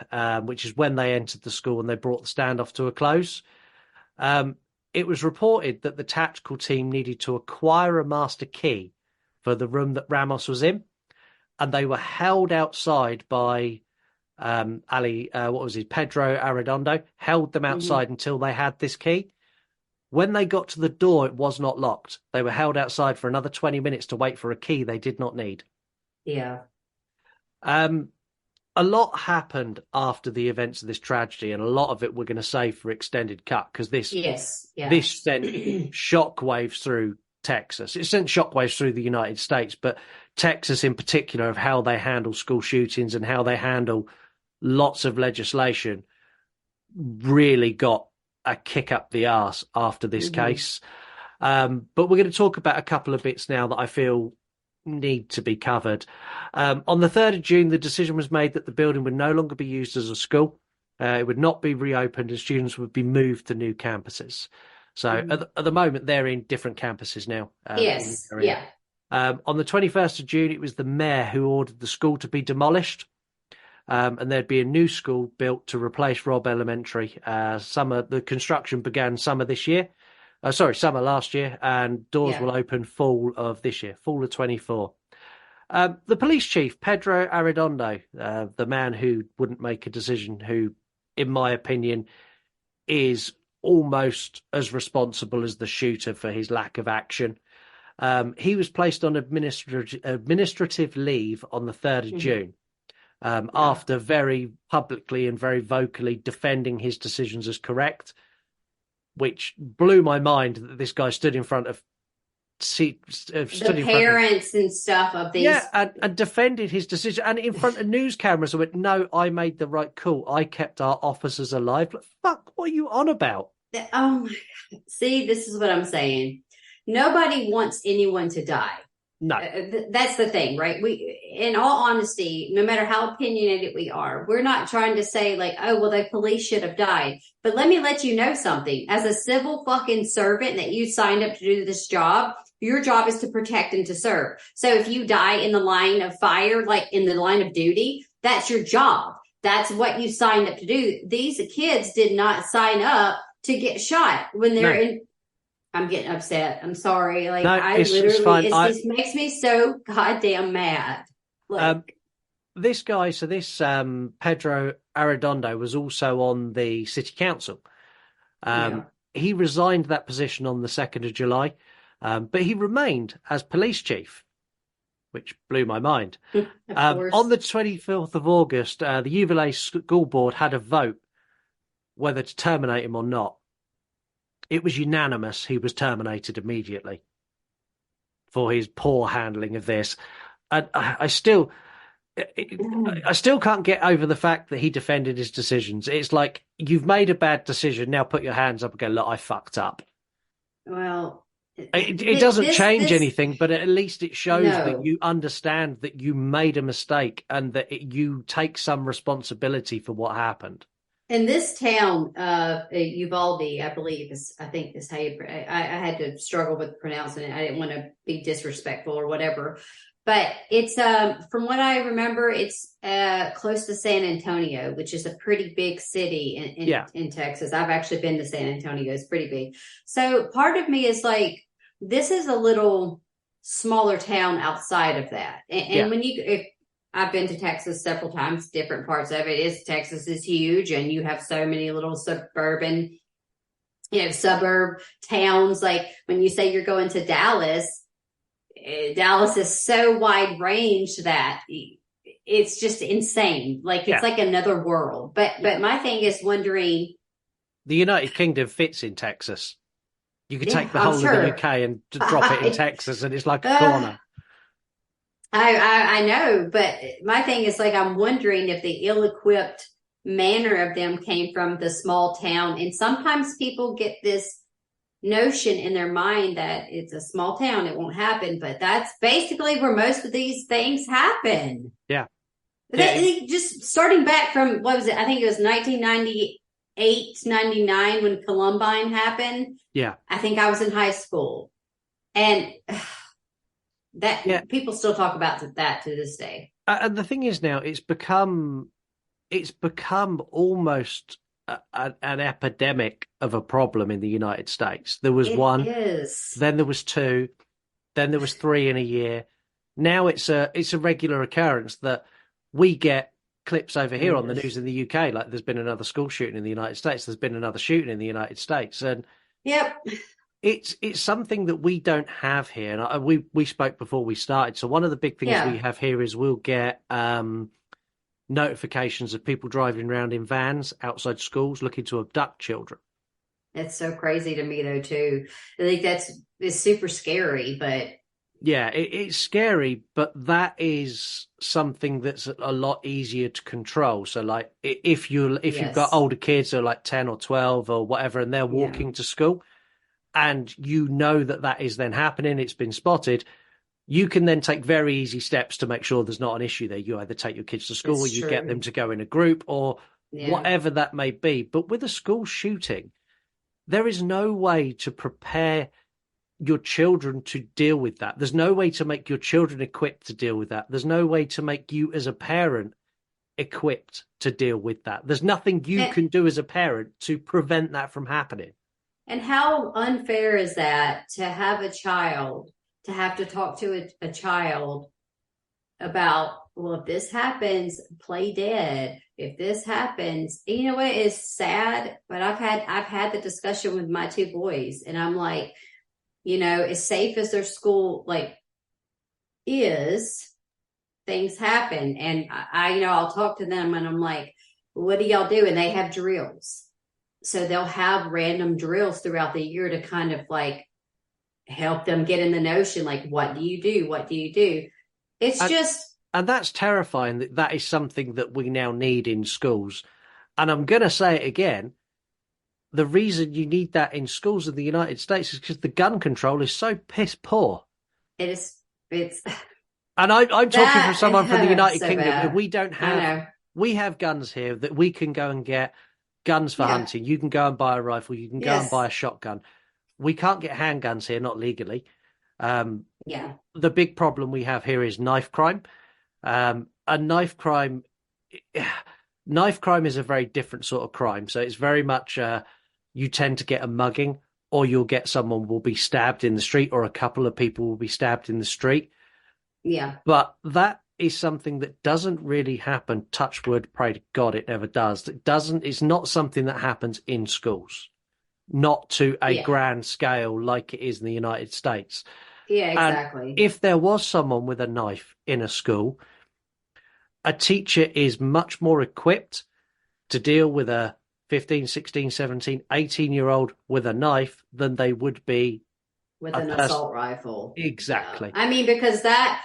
[SPEAKER 1] which is when they entered the school and they brought the standoff to a close. It was reported that the tactical team needed to acquire a master key for the room that Ramos was in, and they were held outside by Pedro Arredondo, held them outside until they had this key. When they got to the door, it was not locked. They were held outside for another 20 minutes to wait for a key they did not need.
[SPEAKER 12] Yeah.
[SPEAKER 1] A lot happened after the events of this tragedy, and a lot of it we're going to save for extended cut because this sent shockwaves through Texas. It sent shockwaves through the United States, but Texas in particular, of how they handle school shootings and how they handle lots of legislation, really got a kick up the arse after this case. But we're going to talk about a couple of bits now that I feel need to be covered. On the 3rd of June, the decision was made that the building would no longer be used as a school. It would not be reopened and students would be moved to new campuses. So at the moment, they're in different campuses now.
[SPEAKER 12] Yes, yeah.
[SPEAKER 1] On the 21st of June, it was the mayor who ordered the school to be demolished. And there'd be a new school built to replace Robb Elementary. The construction began summer last year, and doors will open fall of this year, fall of 24. The police chief, Pedro Arredondo, the man who wouldn't make a decision, who, in my opinion, is almost as responsible as the shooter for his lack of action. He was placed on administrative leave on the 3rd of June. After very publicly and very vocally defending his decisions as correct, which blew my mind that this guy stood in front of
[SPEAKER 12] parents and stuff of these.
[SPEAKER 1] Yeah, and defended his decision and in front of news cameras and went, no, I made the right call. I kept our officers alive. Like, fuck, what are you on about?
[SPEAKER 12] Oh my God. See, this is what I'm saying. Nobody wants anyone to die.
[SPEAKER 1] No.
[SPEAKER 12] That's the thing, right? In all honesty, no matter how opinionated we are, we're not trying to say like, oh, well, the police should have died. But let me let you know something. As a civil fucking servant that you signed up to do this job, your job is to protect and to serve. So if you die in the line of fire, like in the line of duty, that's your job. That's what you signed up to do. These kids did not sign up to get shot when they're in. I'm getting upset. I'm sorry. Like, no, it just makes me so goddamn mad. Like,
[SPEAKER 1] this guy, Pedro Arredondo was also on the city council. He resigned that position on the 2nd of July, but he remained as police chief, which blew my mind. On the 24th of August, the Uvalde school board had a vote whether to terminate him or not. It was unanimous. He was terminated immediately for his poor handling of this. And I still can't get over the fact that he defended his decisions. It's like, you've made a bad decision. Now put your hands up and go, look, I fucked up.
[SPEAKER 12] Well,
[SPEAKER 1] it doesn't change anything, but at least it shows that you understand that you made a mistake and that you take some responsibility for what happened.
[SPEAKER 12] In this town, Uvalde, I believe is how you. I had to struggle with pronouncing it. I didn't want to be disrespectful or whatever, but it's from what I remember, it's close to San Antonio, which is a pretty big city in Texas. I've actually been to San Antonio; it's pretty big. So part of me is like, this is a little smaller town outside of that, and when I've been to Texas several times, different parts of it. Texas is huge, and you have so many little suburban suburb towns. Like when you say you're going to Dallas, Dallas is so wide range that it's just insane. Like it's like another world. But my thing is wondering,
[SPEAKER 1] the United Kingdom fits in Texas. You could take the
[SPEAKER 12] I'm
[SPEAKER 1] whole
[SPEAKER 12] sure.
[SPEAKER 1] of the UK and drop it in Texas, and it's like a corner.
[SPEAKER 12] I know, but my thing is like I'm wondering if the ill-equipped manner of them came from the small town. And sometimes people get this notion in their mind that it's a small town, it won't happen, but that's basically where most of these things happen.
[SPEAKER 1] Yeah.
[SPEAKER 12] They just starting back from, what was it? I think it was 1998, 99 when Columbine happened.
[SPEAKER 1] Yeah.
[SPEAKER 12] I think I was in high school. And people still talk about that to this day.
[SPEAKER 1] And the thing is now, it's become almost an epidemic of a problem in the United States. There was one, then there was two, then there was three in a year. Now it's a regular occurrence that we get clips over here on the news in the UK. Like there's been another school shooting in the United States. There's been another shooting in the United States, and it's something that we don't have here. And we spoke before we started. So one of the big things we have here is we'll get notifications of people driving around in vans outside schools looking to abduct children.
[SPEAKER 12] It's so crazy to me though too. I think it's super scary, but
[SPEAKER 1] yeah, it's scary, but that is something that's a lot easier to control. So like if you've got older kids who are like 10 or 12 or whatever, and they're walking to school, and you know that is then happening, it's been spotted, you can then take very easy steps to make sure there's not an issue there. You either take your kids to school, or you get them to go in a group, or whatever that may be. But with a school shooting, there is no way to prepare your children to deal with that. There's no way to make your children equipped to deal with that. There's no way to make you as a parent equipped to deal with that. There's nothing you can do as a parent to prevent that from happening.
[SPEAKER 12] And how unfair is that to have a child, to have to talk to a child about, well, if this happens, play dead. If this happens, you know what is sad? But I've had the discussion with my two boys, and I'm like, as safe as their school is, things happen. And I'll talk to them and I'm like, what do y'all do? And they have drills. So they'll have random drills throughout the year to kind of help them get in the notion, what do you do? What do you do?
[SPEAKER 1] And that's terrifying that is something that we now need in schools. And I'm going to say it again. The reason you need that in schools in the United States is because the gun control is so piss poor.
[SPEAKER 12] It is. It's.
[SPEAKER 1] And I'm talking from someone from the United Kingdom.
[SPEAKER 12] Bad.
[SPEAKER 1] We don't have. We have guns here that we can go and get guns for hunting. You can go and buy a rifle. You can go and buy a shotgun. We can't get handguns here, not legally. The big problem we have here is knife crime. And knife crime is a very different sort of crime. So it's very much you tend to get a mugging, or you'll get someone will be stabbed in the street, or a couple of people will be stabbed in the street.
[SPEAKER 12] Yeah.
[SPEAKER 1] But that is something that doesn't really happen. Touch wood, pray to God it never does. It's not something that happens in schools, not to a grand scale like it is in the United States.
[SPEAKER 12] Yeah, exactly.
[SPEAKER 1] And if there was someone with a knife in a school, a teacher is much more equipped to deal with a 15, 16, 17, 18-year-old with a knife than they would be
[SPEAKER 12] with an assault rifle.
[SPEAKER 1] Exactly.
[SPEAKER 12] Yeah. I mean, because that's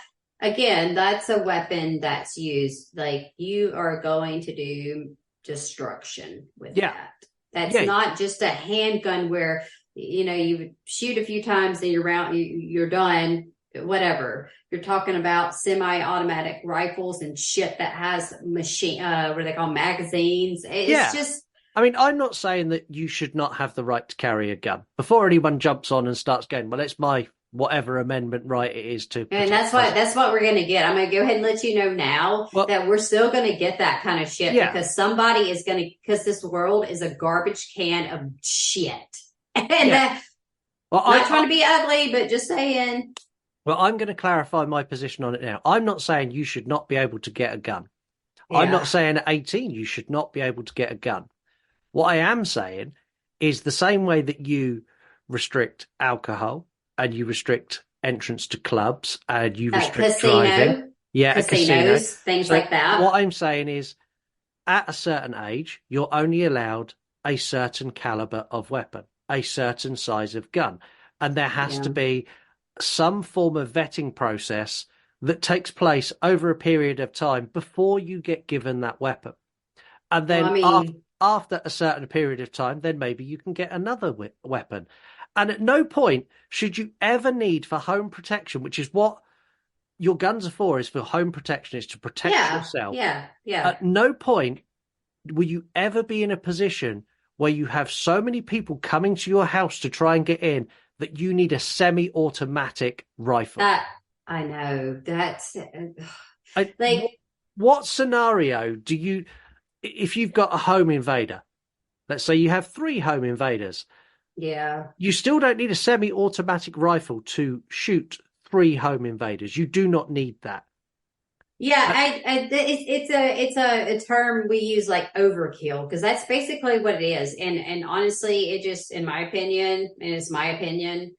[SPEAKER 12] a weapon that's used. You are going to do destruction with that. That's not just a handgun where, you shoot a few times and you're done. Whatever. You're talking about semi-automatic rifles and shit that has what do they call magazines. It's just.
[SPEAKER 1] I mean, I'm not saying that you should not have the right to carry a gun. Before anyone jumps on and starts going, well, it's my whatever amendment right it is to.
[SPEAKER 12] And that's what we're going to get. I'm going to go ahead and let you know now that we're still going to get that kind of shit because somebody is going to, because this world is a garbage can of shit. And not trying to be ugly, but just saying.
[SPEAKER 1] Well, I'm going to clarify my position on it now. I'm not saying you should not be able to get a gun. I'm not saying at 18 you should not be able to get a gun. What I am saying is the same way that you restrict alcohol and you restrict entrance to clubs and you restrict driving. Yeah,
[SPEAKER 12] casinos, things like that.
[SPEAKER 1] What I'm saying is, at a certain age, you're only allowed a certain caliber of weapon, a certain size of gun. And there has to be some form of vetting process that takes place over a period of time before you get given that weapon. And then after a certain period of time, then maybe you can get another weapon. And at no point should you ever need for home protection, which is what your guns are for, is for home protection, is to protect yourself.
[SPEAKER 12] Yeah.
[SPEAKER 1] At no point will you ever be in a position where you have so many people coming to your house to try and get in that you need a semi-automatic rifle.
[SPEAKER 12] I know. That's
[SPEAKER 1] what scenario do you, if you've got a home invader, let's say you have 3 home invaders.
[SPEAKER 12] Yeah.
[SPEAKER 1] You still don't need a semi-automatic rifle to shoot 3 home invaders. You do not need that.
[SPEAKER 12] Yeah, it's a term we use, like overkill, because that's basically what it is. And honestly, it just, in my opinion, and it's my opinion,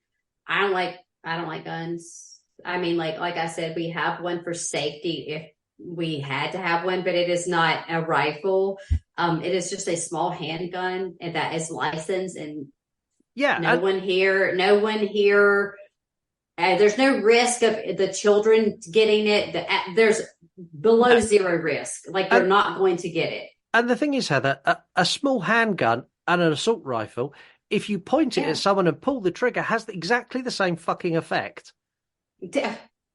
[SPEAKER 12] I don't like guns. I mean, like I said, we have one for safety if we had to have one, but it is not a rifle. It is just a small handgun and that is licensed, and no one here. There's no risk of the children getting it. There's below zero risk. Like, they're not going to get it.
[SPEAKER 1] And the thing is, Heather, a small handgun and an assault rifle, if you point it at someone and pull the trigger, has exactly the same fucking effect.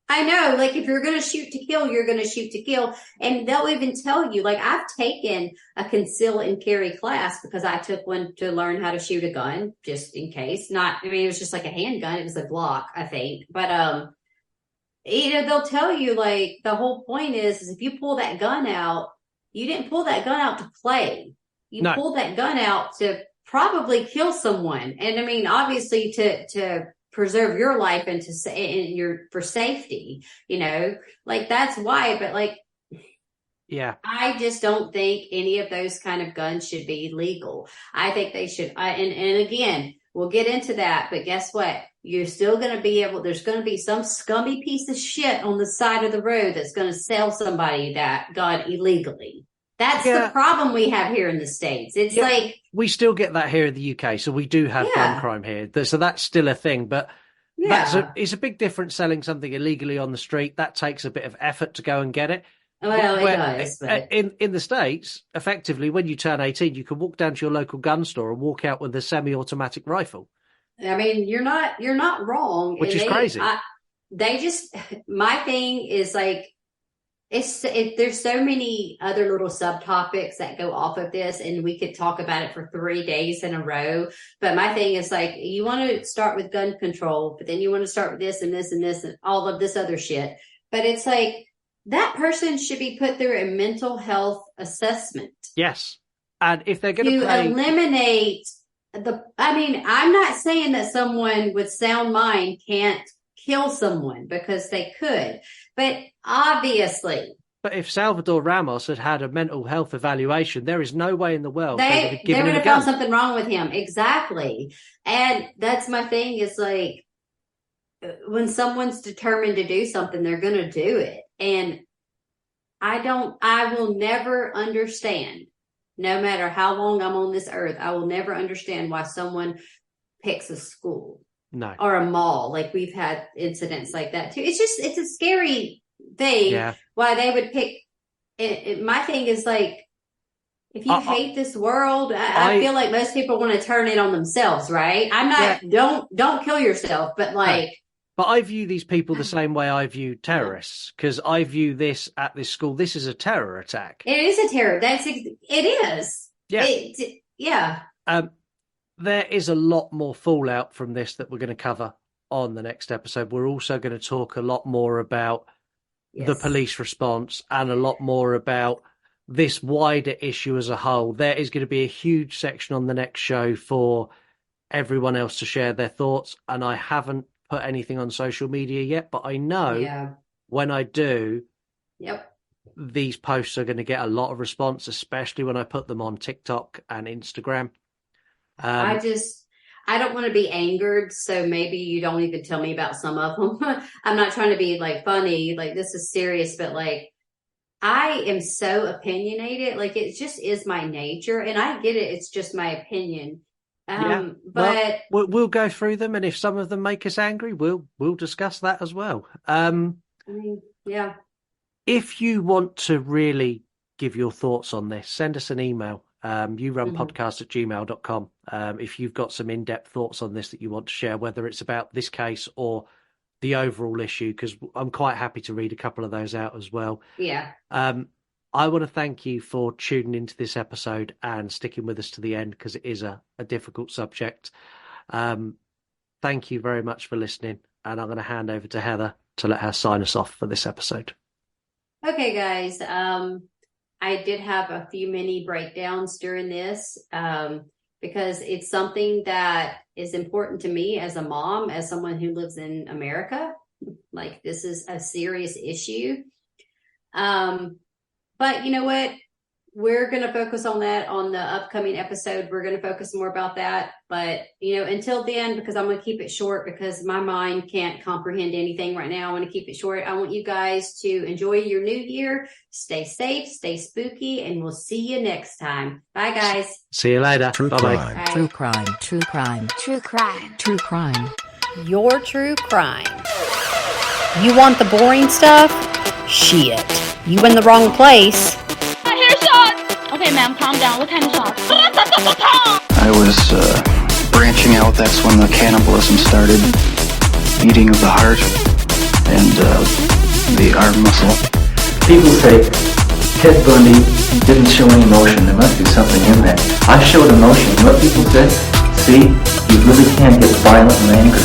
[SPEAKER 12] I know, like, if you're going to shoot to kill, you're going to shoot to kill. And they'll even tell you, like, I've taken a conceal and carry class because I took one to learn how to shoot a gun, just in case. It was just like a handgun. It was a Glock, I think. But, they'll tell you, like, the whole point is if you pull that gun out, you didn't pull that gun out to play. You pulled that gun out to probably kill someone. And, I mean, obviously to preserve your life and for safety, like, that's why. But, like, I just don't think any of those kind of guns should be legal. I think they should. And again, we'll get into that, but guess what? You're still going to there's going to be some scummy piece of shit on the side of the road that's going to sell somebody that gun illegally. That's the problem we have here in the States. It's like,
[SPEAKER 1] we still get that here in the UK. So we do have gun crime here. So that's still a thing, but it's a big difference selling something illegally on the street. That takes a bit of effort to go and get it.
[SPEAKER 12] Well, it does. But
[SPEAKER 1] in the States, effectively, when you turn 18, you can walk down to your local gun store and walk out with a semi-automatic rifle.
[SPEAKER 12] I mean, you're not wrong.
[SPEAKER 1] Which is crazy.
[SPEAKER 12] My thing is, like, there's so many other little subtopics that go off of this, and we could talk about it for 3 days in a row. But my thing is, like, you want to start with gun control, but then you want to start with this and this and this and all of this other shit. But it's like, that person should be put through a mental health assessment.
[SPEAKER 1] Yes. And if they're going to
[SPEAKER 12] eliminate I'm not saying that someone with sound mind can't kill someone, because they could, but obviously.
[SPEAKER 1] But if Salvador Ramos had a mental health evaluation, there is no way in the world they would have
[SPEAKER 12] found something wrong with him. Exactly. And that's my thing, is like, when someone's determined to do something, they're going to do it. And I will never understand, no matter how long I'm on this earth, I will never understand why someone picks a school or a mall. Like, we've had incidents like that too. It's a scary thing why they would pick it. My thing is, like, if you hate this world, I feel like most people want to turn it on themselves, right? I'm not, don't kill yourself, but like.
[SPEAKER 1] But I view these people the same way I view terrorists, because I view this at this school. This is a terror attack.
[SPEAKER 12] It is a terror. It is.
[SPEAKER 1] Yeah. There is a lot more fallout from this that we're going to cover on the next episode. We're also going to talk a lot more about the police response and a lot more about this wider issue as a whole. There is going to be a huge section on the next show for everyone else to share their thoughts. And I haven't put anything on social media yet, but I know when I do, these posts are going to get a lot of response, especially when I put them on TikTok and Instagram.
[SPEAKER 12] I don't want to be angered, so maybe you don't even tell me about some of them. I'm not trying to be like funny, like this is serious, but like I am so opinionated, like it just is my nature, and I get it. It's just my opinion. But
[SPEAKER 1] we'll go through them, and if some of them make us angry, we'll discuss that as well.
[SPEAKER 12] Yeah.
[SPEAKER 1] If you want to really give your thoughts on this, send us an email. yourunpodcast@gmail.com. If you've got some in-depth thoughts on this that you want to share, whether it's about this case or the overall issue, because I'm quite happy to read a couple of those out as well.
[SPEAKER 12] Yeah.
[SPEAKER 1] I want to thank you for tuning into this episode and sticking with us to the end, because it is a difficult subject. Thank you very much for listening, and I'm going to hand over to Heather to let her sign us off for this episode.
[SPEAKER 12] Okay, guys. I did have a few mini breakdowns during this because it's something that is important to me as a mom, as someone who lives in America. Like, this is a serious issue. But you know what? We're going to focus on that on the upcoming episode. We're going to focus more about that. But, until then, because I'm going to keep it short because my mind can't comprehend anything right now. I want to keep it short. I want you guys to enjoy your new year. Stay safe, stay spooky, and we'll see you next time. Bye, guys.
[SPEAKER 1] See you later. Bye-bye.
[SPEAKER 12] Bye.
[SPEAKER 3] True crime. True crime.
[SPEAKER 5] True crime.
[SPEAKER 3] True crime.
[SPEAKER 5] Your true crime. You want the boring stuff? Shit. You in the wrong place.
[SPEAKER 4] I hear shots. Okay, ma'am, calm down. What kind of shots?
[SPEAKER 6] I was branching out. That's when the cannibalism started. Eating of the heart and the arm muscle.
[SPEAKER 7] People say Ted Bundy didn't show any emotion. There must be something in that. I showed emotion. You know what people said? See, you really can get violent and angry.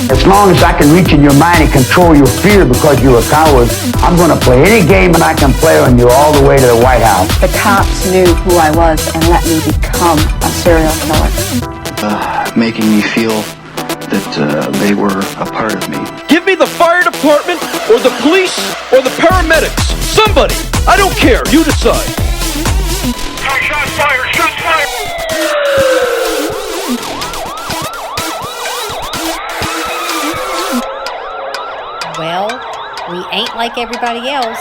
[SPEAKER 8] As long as I can reach in your mind and control your fear because you're a coward, I'm going to play any game and I can play on you all the way to the White House.
[SPEAKER 9] The cops knew who I was and let me become a serial killer.
[SPEAKER 6] Making me feel that they were a part of me.
[SPEAKER 10] Give me the fire department or the police or the paramedics. Somebody. I don't care. You decide.
[SPEAKER 11] Shots fired! Shots fired!
[SPEAKER 5] Well, we ain't like everybody else.